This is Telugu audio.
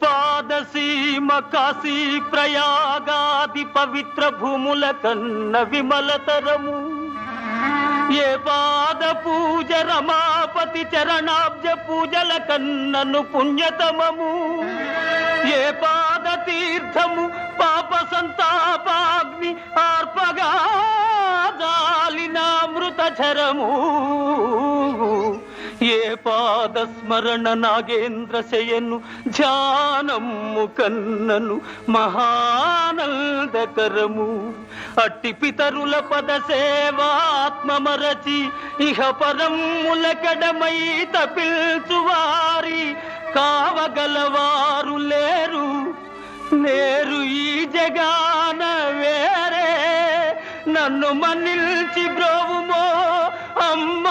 పాదసీమ కాశీ ప్రయాగాది పవిత్ర భూముల కన్న విమలతరము ఏ పాద పూజ రమాపతి చరణాబ్జ పూజల కన్నను పుణ్యతమము ఏ పాద తీర్థము పాప సంతాపాగ్ని ఆర్పగా జాలినామృతరము ఏ పాద స్మరణ నాగేంద్ర శయను ధ్యానము కన్నను మహానందకరము అట్టి పితరుల పద సేవాత్మమరచి ఇహ పరముల కడమై తపిల్చువారి కావగలవారు లేరు నేరు ఈ జగాన వేరే నన్ను మన్నిల్చి బ్రోవుమో అమ్మ